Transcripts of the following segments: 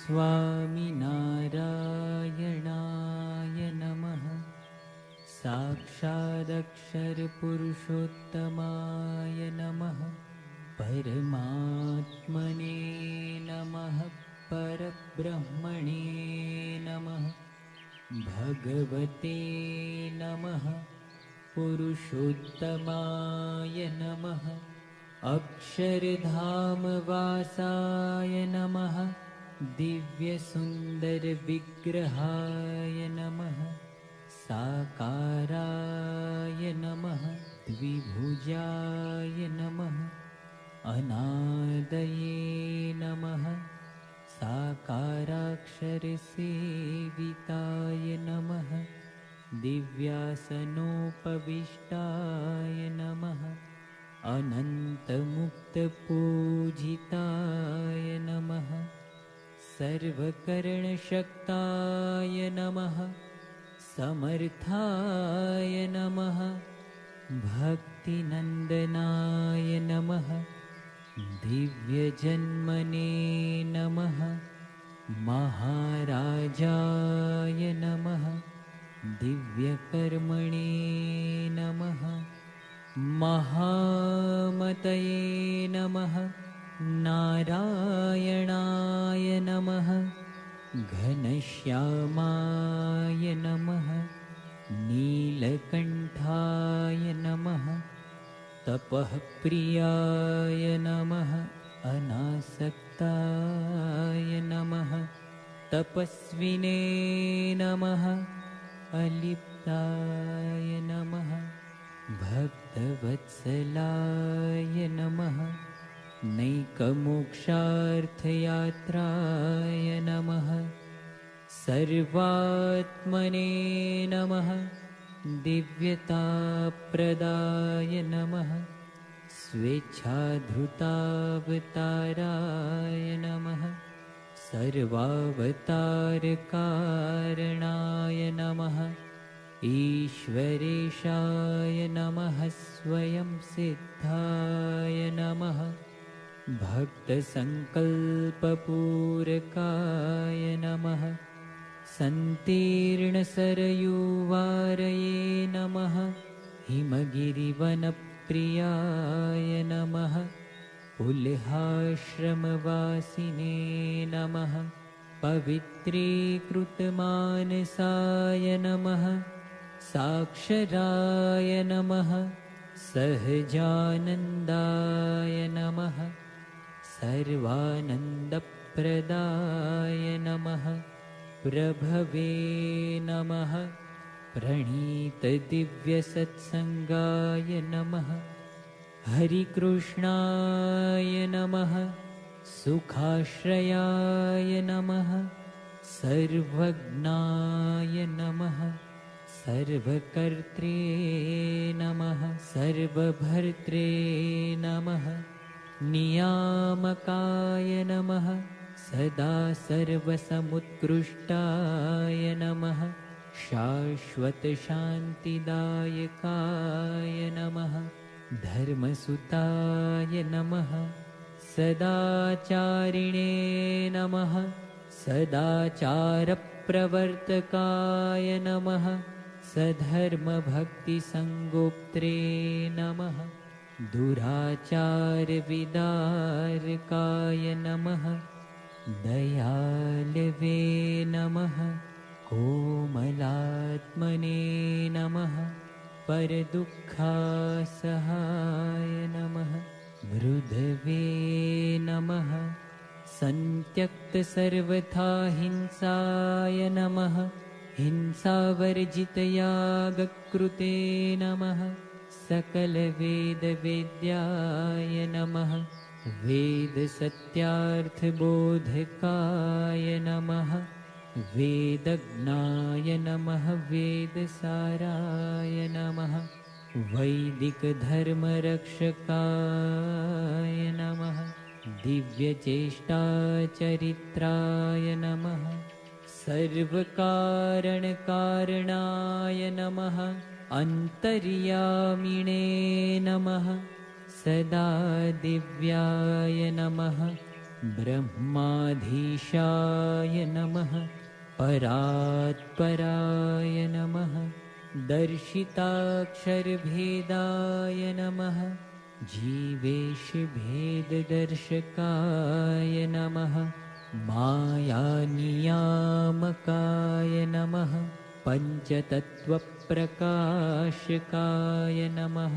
स्वामिनारायणाय नमः। साक्षादक्षरपुरुषोत्तमाय नमः। परमात्मने नमः। परब्रह्मणे नमः। भगवते नमः। पुरुषोत्तमाय नमः। अक्षरधामवासाय नमः। दिव्यसुन्दरविग्रहाय नमः। साकाराय नमः। द्विभुजाय नमः। अनादये नमः। साकाराक्षरसेविताय नमः। दिव्यासनोपविष्टाय नमः। अनन्तमुक्तपूजिताय नमः। सर्वकरणशक्ताय नमः। समर्थाय नमः। भक्तिनन्दनाय नमः। दिव्यजन्मने नमः। महाराजाय नमः। दिव्यकर्मणे नमः। महामतये नमः। नारायणाय नमः। घनश्यामाय नमः। नीलकण्ठाय नमः। तपःप्रियाय नमः। अनासक्ताय नमः। तपस्विने नमः। अलिप्ताय नमः। भक्तवत्सलाय नमः। नैकमोक्षार्थयात्राय नमः। सर्वात्मने नमः। दिव्यताप्रदाय नमः। स्वेच्छाधृतावताराय नमः। सर्वावतारकारणाय नमः। ईश्वरेशाय नमः। स्वयं सिद्धाय नमः। भक्तसङ्कल्पपूरकाय नमः। सन्तीर्णसरयूवारये नमः। हिमगिरिवनप्रियाय नमः। पुल्हाश्रमवासिने नमः। पवित्रीकृतमानसाय नमः। साक्षराय नमः। सहजानन्दाय नमः। सर्वानन्दप्रदाय नमः। प्रभवे नमः। प्रणीतदिव्यसत्सङ्गाय नमः। हरिकृष्णाय नमः। सुखाश्रयाय नमः। सर्वज्ञाय नमः। सर्वकर्त्रे नमः। सर्वभर्त्रे नमः। नियामकाय नमः। सदा सर्वसमुत्कृष्टाय नमः। शाश्वतशान्तिदायकाय नमः। धर्मसुताय नमः। सदाचारिणे नमः। सदाचारप्रवर्तकाय नमः। सधर्मभक्तिसङ्गोप्त्रे नमः। दुराचारविदारकाय नमः। दयालवे नमः। कोमलात्मने नमः। परदुःखासहाय नमः। मृदवे नमः। सन्त्यक्तसर्वथा हिंसाय नमः। हिंसावर्जितयागकृते नमः। सकलवेदवेद्याय नमः। वेदसत्यार्थबोधकाय नमः। वेदज्ञाय नमः। वेदसाराय नमः। वैदिकधर्मरक्षकाय नमः। दिव्यचेष्टाचरित्राय नमः। सर्वकारणकारणाय नमः। अन्तर्यामिणे नमः। सदा दिव्याय नमः। ब्रह्माधीशाय नमः परात्पराय नमः दर्शिताक्षरभेदाय नमः जीवेशभेददर्शकाय नमः मायानियामकाय नमः पञ्चतत्त्वप्रकाशकाय नमः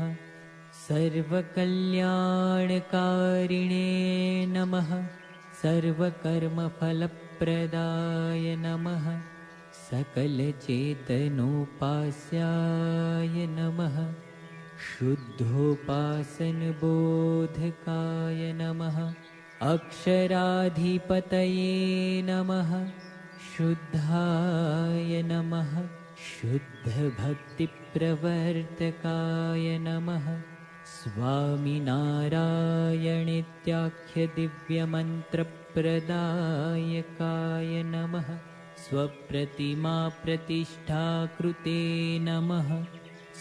सर्वकल्याणकारिणे नमः सर्वकर्मफलप्रदाय नमः सकलचेतनोपास्याय नमः शुद्धोपासनबोधकाय नमः अक्षराधिपतये नमः शुद्धाय नमः शुद्धभक्तिप्रवर्तकाय नमः स्वामिनारायणेत्याख्यदिव्यमन्त्रप्रदायकाय नमः स्वप्रतिमाप्रतिष्ठाकृते नमः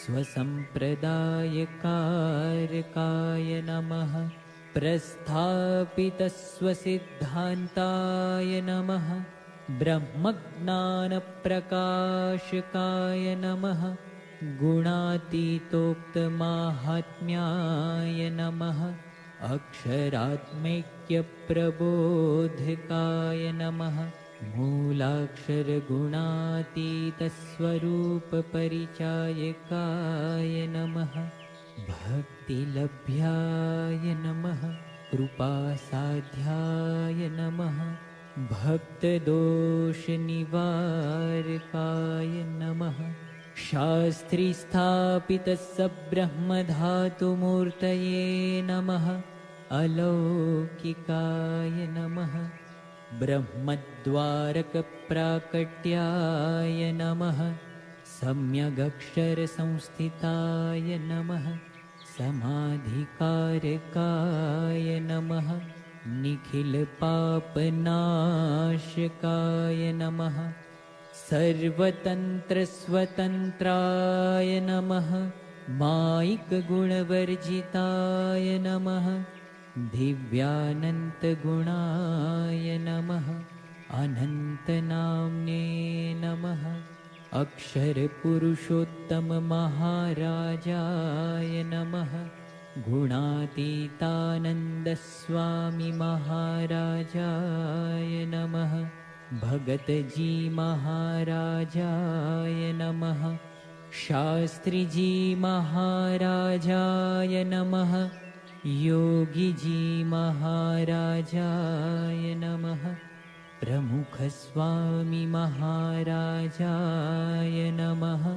स्वसम्प्रदायकारकाय नमः प्रस्थापितस्वसिद्धान्ताय नमः ब्रह्मज्ञानप्रकाशकाय नमः गुणातीतोक्तमाहात्म्याय नमः अक्षरात्मैक्यप्रबोधकाय नमः मूलाक्षरगुणातीतस्वरूपपरिचायकाय नमः भक्तिलभ्याय नमः कृपासाध्याय नमः भक्तदोषनिवारकाय नमः शास्त्रीस्थापितसब्रह्मधातुमूर्तये नमः अलौकिकाय नमः ब्रह्मद्वारकप्राकट्याय नमः सम्यगक्षरसंस्थिताय नमः समाधिकारकाय नमः निखिलपापनाशकाय नमः सर्वतन्त्रस्वतन्त्राय नमः मायिकगुणवर्जिताय नमः दिव्यानन्तगुणाय नमः अनन्तनाम्ने नमः अक्षरपुरुषोत्तममहाराजाय नमः गुणातीतानन्दस्वामिमहाराजाय नमः भगतजी महाराजाय नमः शास्त्रीजी महाराजाय नमः योगीजी महाराजाय नमः प्रमुखस्वामी महाराजाय नमः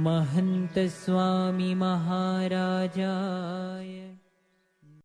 महन्तस्वामी महाराजाय